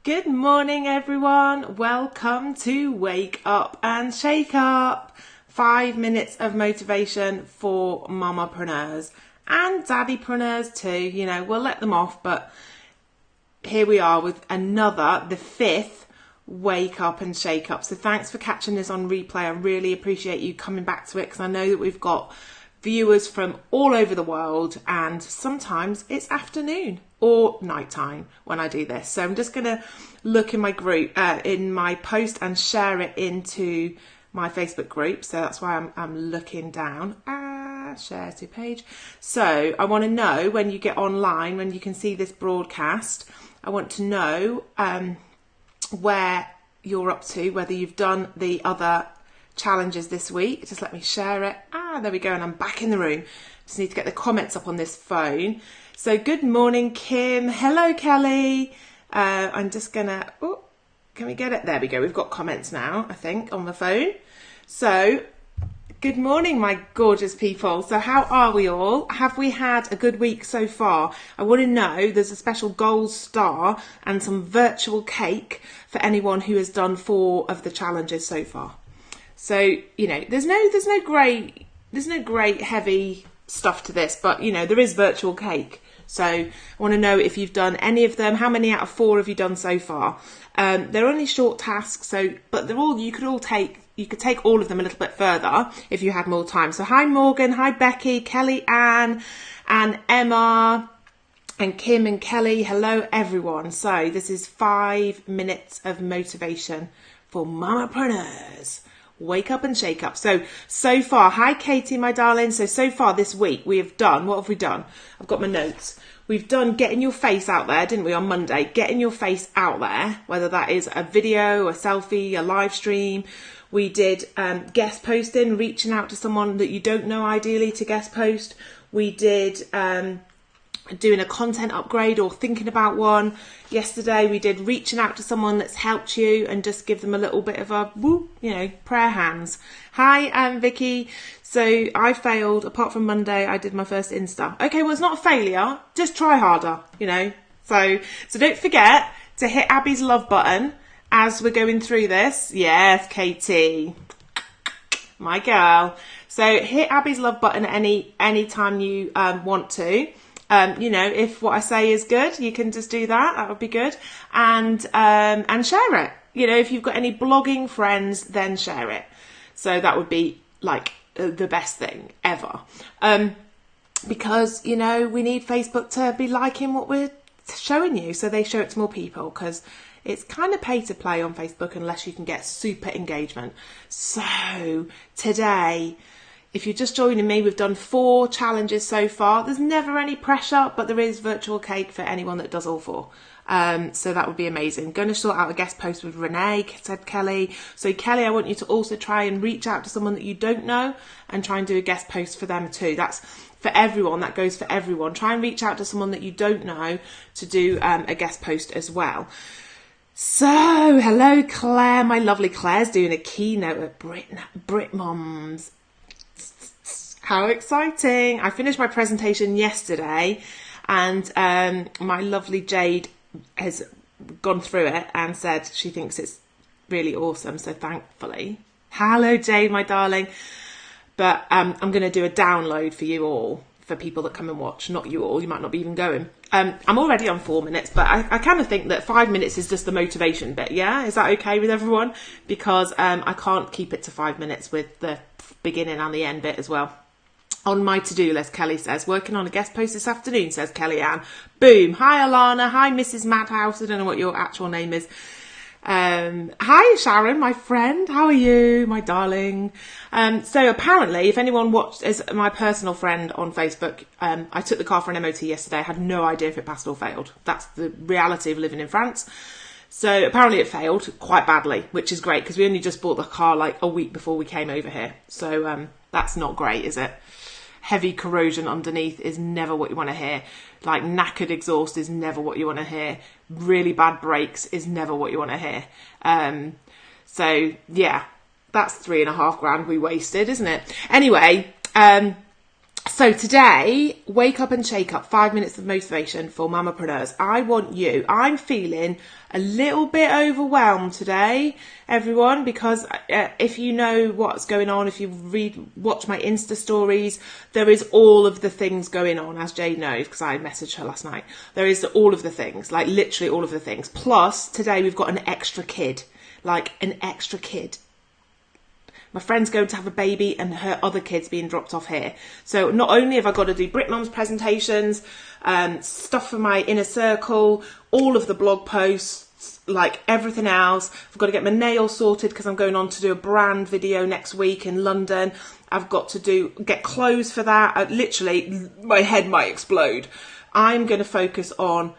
Good morning, everyone. Welcome to Wake Up and Shake Up. 5 minutes of motivation for mamapreneurs and daddypreneurs too. You know, we'll let them off, but here we are with the fifth Wake Up and Shake Up. So thanks for catching this on replay. I really appreciate you coming back to it because I know that we've got viewers from all over the world and sometimes it's afternoon or nighttime when I do this. So I'm just going to look in my group, in my post and share it into my Facebook group. So that's why I'm looking down. Share to page. So I want to know when you get online, when you can see this broadcast, I want to know where you're up to, whether you've done the other challenges this week. Just let me share it. There we go, and I'm back in the room. Just need to get the comments up on this phone. So good morning, Kim. Hello, Kelly. I'm just gonna, can we get it? There we go. We've got comments now, I think, on the phone. So good morning, my gorgeous people. So how are we all? Have we had a good week so far? I want to know, there's a special gold star and some virtual cake for anyone who has done 4 of the challenges so far. So, you know, there's no great heavy stuff to this, but you know, there is virtual cake. So I want to know if you've done any of them. How many out of 4 have you done so far? They're only short tasks, but you could take all of them a little bit further if you had more time. So hi Morgan, hi Becky, Kelly Ann, and Emma, and Kim and Kelly. Hello everyone. So this is 5 minutes of motivation for mamapreneurs. Wake up and shake up. So far, hi Katie, my darling. So far this week we have done, what have we done? I've got my notes. We've done getting your face out there, didn't we, on Monday? Getting your face out there, whether that is a video, a selfie, a live stream. We did guest posting, reaching out to someone that you don't know ideally to guest post. We did doing a content upgrade or thinking about one. Yesterday we did reaching out to someone that's helped you and just give them a little bit of a woo, you know, prayer hands. Hi, Vicky. So I failed. Apart from Monday, I did my first Insta. Okay, well, it's not a failure. Just try harder, you know. So don't forget to hit Abby's love button as we're going through this. Yes, Katie, my girl. So hit Abby's love button any time you want to. You know, if what I say is good, you can just do that. That would be good. And share it. You know, if you've got any blogging friends, then share it. So that would be like the best thing ever. Because, you know, we need Facebook to be liking what we're showing you. So they show it to more people because it's kind of pay to play on Facebook unless you can get super engagement. So today, if you're just joining me, we've done 4 challenges so far. There's never any pressure, but there is virtual cake for anyone that does all 4. So that would be amazing. Going to sort out a guest post with Renee, said Kelly. So Kelly, I want you to also try and reach out to someone that you don't know and try and do a guest post for them too. That's for everyone. That goes for everyone. Try and reach out to someone that you don't know to do a guest post as well. So hello, Claire. My lovely Claire's doing a keynote at Brit Moms. How exciting. I finished my presentation yesterday and my lovely Jade has gone through it and said she thinks it's really awesome. So thankfully, hello Jade, my darling. But I'm going to do a download for you all, for people that come and watch. Not you all, you might not be even going. I'm already on 4 minutes, but I kind of think that 5 minutes is just the motivation bit. Yeah, is that okay with everyone? Because I can't keep it to 5 minutes with the beginning and the end bit as well. On my to-do list, Kelly says, working on a guest post this afternoon, says Kelly Ann. Boom. Hi, Alana. Hi, Mrs. Madhouse. I don't know what your actual name is. Hi, Sharon, my friend. How are you, my darling? So apparently, if anyone watched as my personal friend on Facebook, I took the car for an MOT yesterday. I had no idea if it passed or failed. That's the reality of living in France. So apparently it failed quite badly, which is great because we only just bought the car like a week before we came over here. So that's not great, is it? Heavy corrosion underneath is never what you want to hear. Like knackered exhaust is never what you want to hear. Really bad brakes is never what you want to hear. So yeah, that's 3.5 grand we wasted, isn't it? Anyway, So today, wake up and shake up, 5 minutes of motivation for Mamapreneurs. I'm feeling a little bit overwhelmed today, everyone, because if you know what's going on, if you watch my Insta stories, there is all of the things going on, as Jade knows, because I messaged her last night. There is all of the things, like literally all of the things. Plus, today we've got an extra kid. My friend's going to have a baby and her other kid's being dropped off here. So not only have I got to do Brit Mom's presentations, stuff for my inner circle, all of the blog posts, like everything else. I've got to get my nails sorted because I'm going on to do a brand video next week in London. I've got to get clothes for that. Literally, my head might explode. I'm going to focus on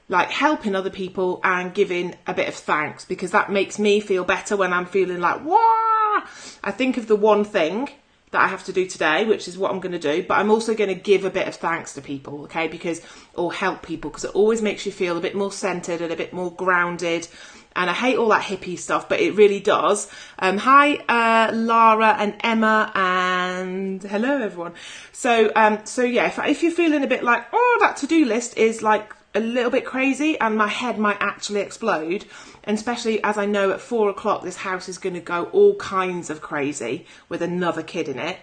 like helping other people and giving a bit of thanks, because that makes me feel better when I'm feeling like, wah! I think of the one thing that I have to do today, which is what I'm going to do, but I'm also going to give a bit of thanks to people, okay, or help people, because it always makes you feel a bit more centered and a bit more grounded. And I hate all that hippie stuff, but it really does. Hi, Lara and Emma, and hello, everyone. So yeah, if you're feeling a bit like, oh, that to-do list is like a little bit crazy and my head might actually explode, and especially as I know at 4 o'clock this house is going to go all kinds of crazy with another kid in it,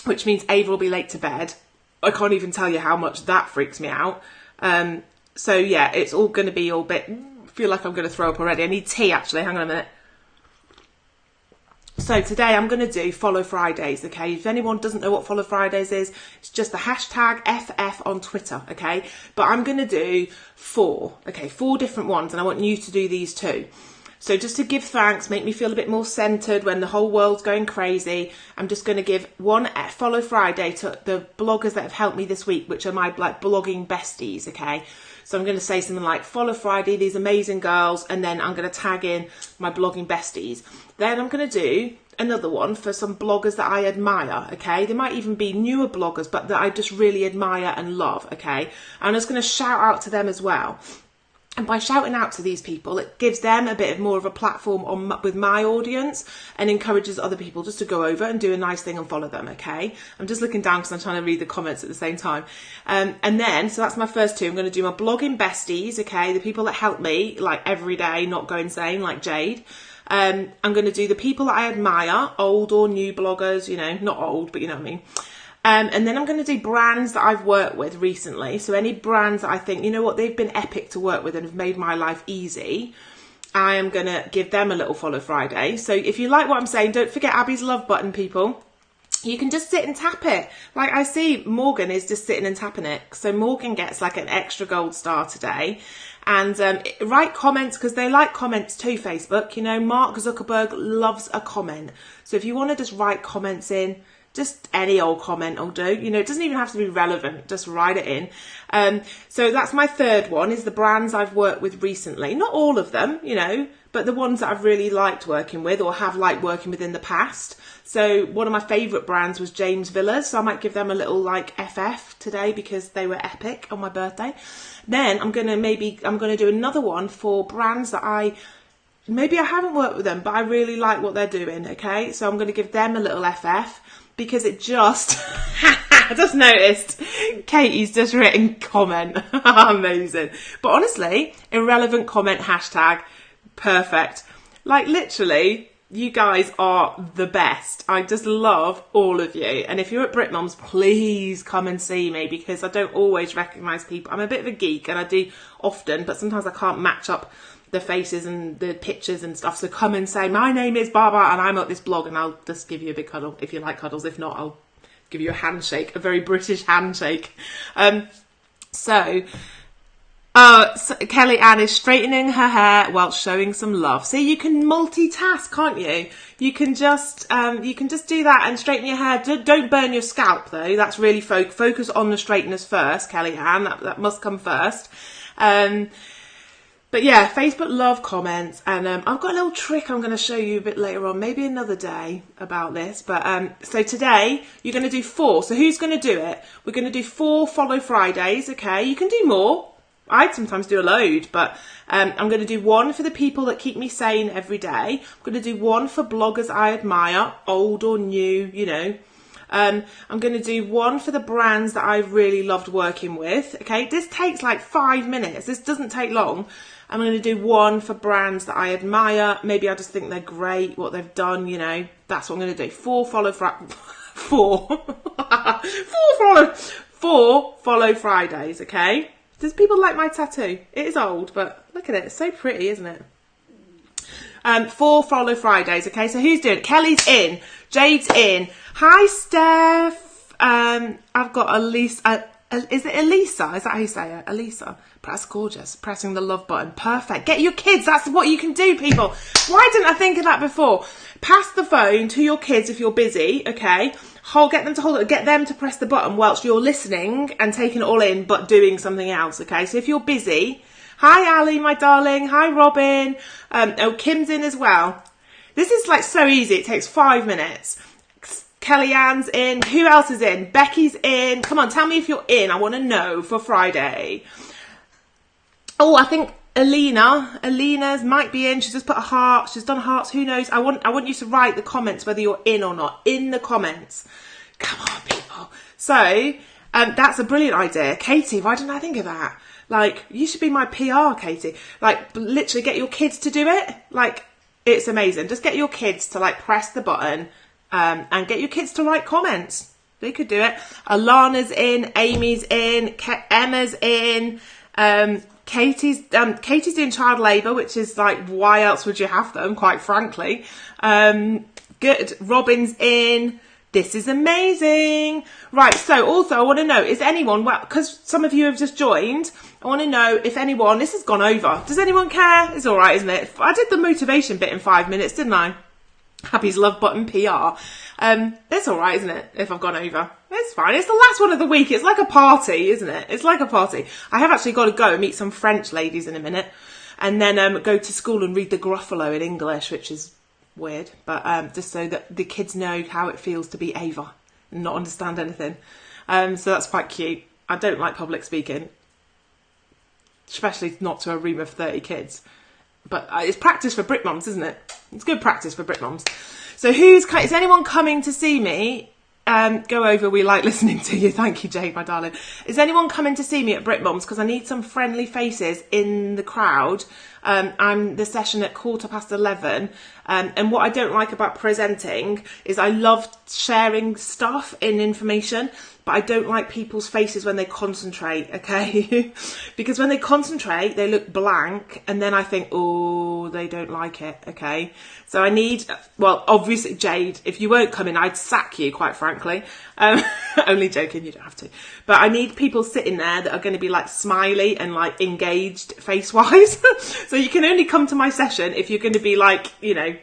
which means Ava will be late to bed. I can't even tell you how much that freaks me out. So yeah, it's all going to be all bit, I feel like I'm going to throw up already. I need tea actually, hang on a minute. So today I'm going to do Follow Fridays, okay? If anyone doesn't know what Follow Fridays is, it's just the hashtag FF on Twitter, okay? But I'm going to do 4 different ones, and I want you to do these too. So just to give thanks, make me feel a bit more centered when the whole world's going crazy, I'm just going to give one Follow Friday to the bloggers that have helped me this week, which are my like blogging besties, okay? So I'm going to say something like, Follow Friday, these amazing girls, and then I'm going to tag in my blogging besties. Then I'm going to do another one for some bloggers that I admire, okay? They might even be newer bloggers, but that I just really admire and love, okay? I'm just going to shout out to them as well. And by shouting out to these people, it gives them a bit more of a platform with my audience and encourages other people just to go over and do a nice thing and follow them, okay? I'm just looking down because I'm trying to read the comments at the same time. And then, so that's my first 2. I'm going to do my blogging besties, okay? The people that help me, like every day, not go insane, like Jade. I'm going to do the people that I admire, old or new bloggers, you know, not old, but you know what I mean. And then I'm going to do brands that I've worked with recently. So any brands that I think, you know what, they've been epic to work with and have made my life easy, I am going to give them a little Follow Friday. So if you like what I'm saying, don't forget Abby's love button, people. You can just sit and tap it. Like I see Morgan is just sitting and tapping it. So Morgan gets like an extra gold star today. And write comments, because they like comments too, Facebook. You know, Mark Zuckerberg loves a comment. So if you want to just write comments in, just any old comment will do. You know, it doesn't even have to be relevant. Just write it in. So that's my 3rd one, is the brands I've worked with recently. Not all of them, you know, but the ones that I've really liked working with or have liked working with in the past. So one of my favourite brands was James Villas. So I might give them a little like FF today because they were epic on my birthday. Then I'm going to do another one for brands that maybe I haven't worked with them, but I really like what they're doing, okay? So I'm going to give them a little FF. Because it just, I just noticed Katie's just written comment. Amazing. But honestly, irrelevant comment hashtag, perfect. Like literally, you guys are the best. I just love all of you. And if you're at Brit Moms, please come and see me, because I don't always recognise people. I'm a bit of a geek and I do often, but sometimes I can't match up the faces and the pictures and stuff. So come and say, my name is Barbara and I'm at this blog, and I'll just give you a big cuddle if you like cuddles. If not, I'll give you a handshake, a very British handshake. So Kelly Ann is straightening her hair while showing some love. See, you can multitask, can't you? You can just do that and straighten your hair. Don't burn your scalp though. That's really focus on the straighteners first, Kelly Ann. That must come first. But yeah, Facebook love comments, and I've got a little trick I'm going to show you a bit later on, maybe another day, about this. But so today you're going to do 4. So who's going to do it? We're going to do 4 Follow Fridays, okay? You can do more. I'd sometimes do a load, but I'm going to do 1 for the people that keep me sane every day. I'm going to do 1 for bloggers I admire, old or new, you know. I'm going to do one for the brands that I've really loved working with. Okay, this takes like 5 minutes. This doesn't take long. I'm going to do one for brands that I admire. Maybe I just think they're great, what they've done, you know. That's what I'm going to do. 4 follow Fridays, okay? Does people like my tattoo? It is old, but look at it. It's so pretty, isn't it? 4 follow Fridays, okay? So who's doing it? Kelly's in. Jade's in. Hi, Steph. I've got Elisa. Is it Elisa? Is that how you say it? Elisa. That's gorgeous. Pressing the love button. Perfect. Get your kids. That's what you can do, people. Why didn't I think of that before? Pass the phone to your kids if you're busy, okay? Get them to hold it. Get them to press the button whilst you're listening and taking it all in, but doing something else, okay? So if you're busy... Hi, Ali, my darling. Hi, Robin. Kim's in as well. This is like so easy. It takes 5 minutes. Kellyanne's in. Who else is in? Becky's in. Come on, tell me if you're in. I want to know for Friday. Oh, I think Alina's might be in. She's just put a heart. She's done hearts. Who knows? I want you to write the comments whether you're in or not. In the comments. Come on, people. So, that's a brilliant idea. Katie, why didn't I think of that? Like, you should be my PR, Katie. Like, literally get your kids to do it. Like, it's amazing. Just get your kids to, like, press the button and get your kids to write comments. They could do it. Alana's in. Amy's in. Emma's in. Katie's doing child labour, which is, like, why else would you have them, quite frankly. Good. Robin's in. This is amazing. Right, so also I want to know, is anyone, well, because some of you have just joined, I want to know if anyone, this has gone over. Does anyone care? It's all right, isn't it? I did the motivation bit in 5 minutes, didn't I? Happy's love button PR. It's all right, isn't it, if I've gone over? It's fine. It's the last one of the week. It's like a party, isn't it? It's like a party. I have actually got to go and meet some French ladies in a minute and then go to school and read the Gruffalo in English, which is weird, but just so that the kids know how it feels to be Ava and not understand anything. So that's quite cute. I don't like public speaking, especially not to a room of 30 kids. But it's practice for Brit mums, isn't it? It's good practice for Brit mums. So is anyone coming to see me? Go over. We like listening to you. Thank you, Jade, my darling. Is anyone coming to see me at Brit Mums? Because I need some friendly faces in the crowd. I'm the session at 11:15. And what I don't like about presenting is I love sharing stuff in information, but I don't like people's faces when they concentrate, okay? Because when they concentrate, they look blank, and then I think, oh, they don't like it, okay? So I need, well, obviously, Jade, if you weren't coming, I'd sack you, quite frankly. Only joking, you don't have to. But I need people sitting there that are going to be, like, smiley and, like, engaged face-wise. So you can only come to my session if you're going to be, like, you know,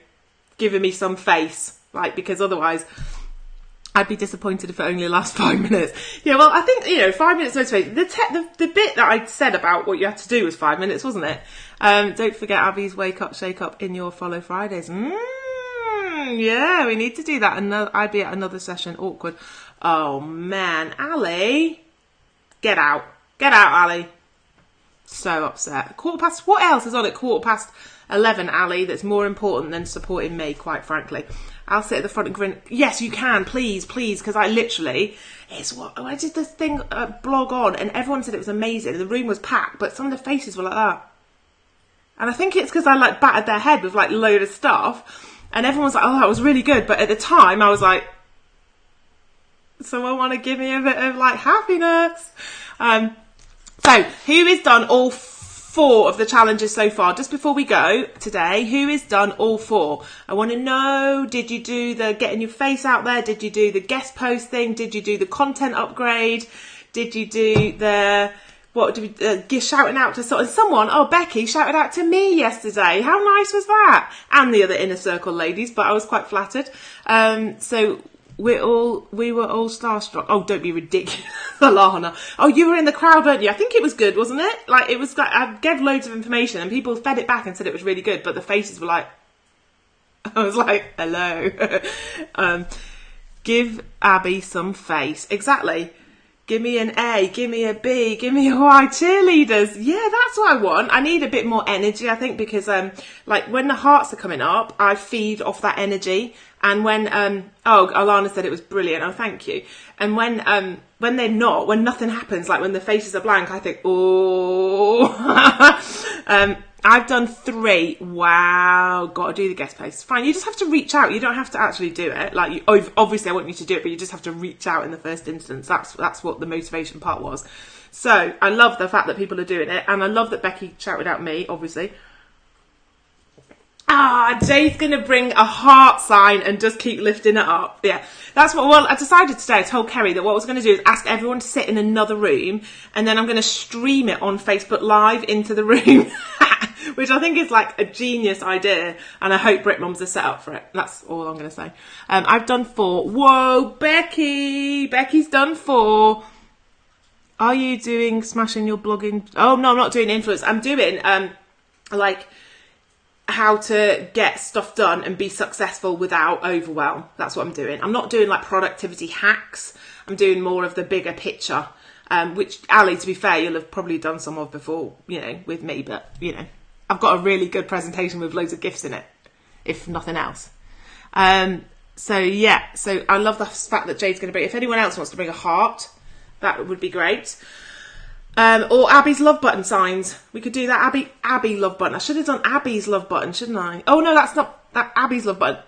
giving me some face, like, because otherwise I'd be disappointed if it only lasts 5 minutes. Yeah, well, I think, 5 minutes motivation. The bit that I said about what you had to do was 5 minutes, wasn't it? Don't forget Abby's Wake Up, Shake Up in your Follow Fridays. Yeah, we need to do that. I'd be at another session. Awkward. Oh, man. Ali. Get out. Get out, Ali. So upset. What else is on at 11:15, Ali, that's more important than supporting me, quite frankly? I'll sit at the front and grin. Yes, you can, please, because I literally, I did this thing, blog on, and everyone said it was amazing. The room was packed, but some of the faces were like that. And I think it's because I, like, battered their head with, like, load of stuff, and everyone was like, oh, that was really good. But at the time, I was like, someone want to give me a bit of, like, happiness? So, who has done all 4 of the challenges so far? Just before we go today, who has done all 4? I want to know, did you do the getting your face out there? Did you do the guest post thing? Did you do the content upgrade? Did you do the, shouting out to someone? Oh, Becky shouted out to me yesterday. How nice was that? And the other inner circle ladies, but I was quite flattered. So we were all starstruck. Oh, don't be ridiculous, Alana. Oh, you were in the crowd, weren't you? I think it was good, wasn't it? Like, it was like, I gave loads of information and people fed it back and said it was really good, but the faces were like, I was like, hello. Give Abby some face. Exactly. Give me an A, give me a B, give me a Y. Cheerleaders. Yeah, that's what I want. I need a bit more energy, I think, because like when the hearts are coming up, I feed off that energy. And when Alana said it was brilliant. Oh, thank you. And when they're not, when nothing happens, like when the faces are blank, I think, oh. I've done 3. Wow, got to do the guest posts. Fine, you just have to reach out. You don't have to actually do it. Like, obviously I want you to do it, but you just have to reach out in the first instance. That's what the motivation part was. So I love the fact that people are doing it, and I love that Becky shouted out me, obviously. Jay's going to bring a heart sign and just keep lifting it up. Yeah, that's what, well, I decided today, I told Kerry that what I was going to do is ask everyone to sit in another room, and then I'm going to stream it on Facebook Live into the room, which I think is like a genius idea, and I hope Brit Mums are set up for it. That's all I'm going to say. I've done 4. Whoa, Becky's done 4. Are you doing smashing your blogging? Oh, no, I'm not doing influence. I'm doing, like, how to get stuff done and be successful without overwhelm. That's what I'm doing. I'm not doing like productivity hacks. I'm doing more of the bigger picture, which, Ali, to be fair, you'll have probably done some of before, you know, with me, but, you know, I've got a really good presentation with loads of gifts in it, if nothing else. So yeah, so I love the fact that Jade's going to bring, if anyone else wants to bring a heart, that would be great. Or Abby's love button signs. We could do that. Abby love button. I should have done Abby's love button, shouldn't I? Oh no, that's not that Abby's love button.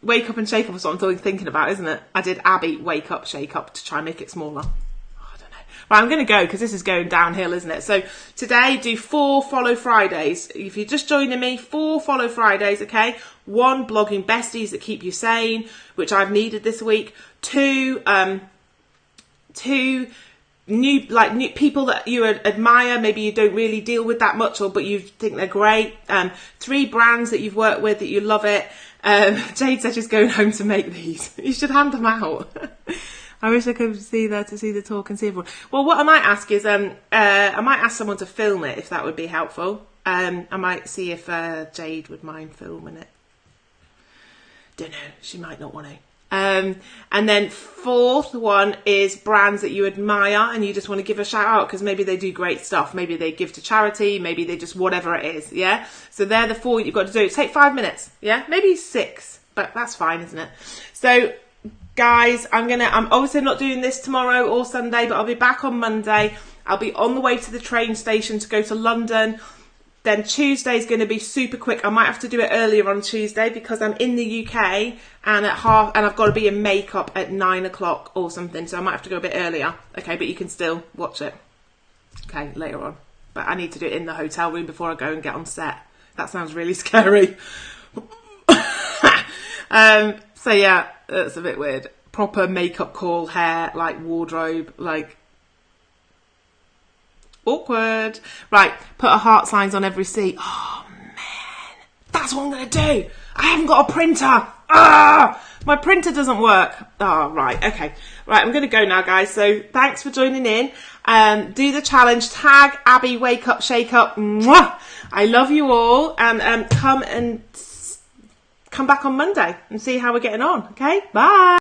Wake up and shake up is what I'm thinking about, isn't it? I did Abby wake up, shake up to try and make it smaller. Oh, I don't know. Right, I'm going to go because this is going downhill, isn't it? So today, do 4 Follow Fridays. If you're just joining me, 4 Follow Fridays, okay? 1, blogging besties that keep you sane, which I've needed this week. 2, new people that you admire, maybe you don't really deal with that much, but you think they're great. 3 brands that you've worked with that you love it. Jade said she's going home to make these. You should hand them out. I wish I could see there to see the talk and see everyone. Well, what I might ask is, I might ask someone to film it if that would be helpful. I might see if Jade would mind filming it. Don't know. She might not want to. And then 4th one is brands that you admire and you just want to give a shout out because maybe they do great stuff. Maybe they give to charity. Maybe they just whatever it is. Yeah. So they're the 4 you've got to do. Take 5 minutes. Yeah. Maybe 6, but that's fine, isn't it? So guys, I'm obviously not doing this tomorrow or Sunday, but I'll be back on Monday. I'll be on the way to the train station to go to London. Then Tuesday is going to be super quick. I might have to do it earlier on Tuesday because I'm in the UK and I've got to be in makeup at 9 o'clock or something. So I might have to go a bit earlier. Okay, but you can still watch it. Okay, later on. But I need to do it in the hotel room before I go and get on set. That sounds really scary. So yeah, that's a bit weird. Proper makeup call, hair, like wardrobe, like awkward. Right, put a heart signs on every seat. Oh man, that's what I'm gonna do. I haven't got a printer. My printer doesn't work. Oh, right, okay. Right, I'm gonna go now, guys. So thanks for joining in. Do the challenge. Tag Abby Wake Up Shake Up. Mwah! I love you all, and come back on Monday and see how we're getting on. Okay, bye.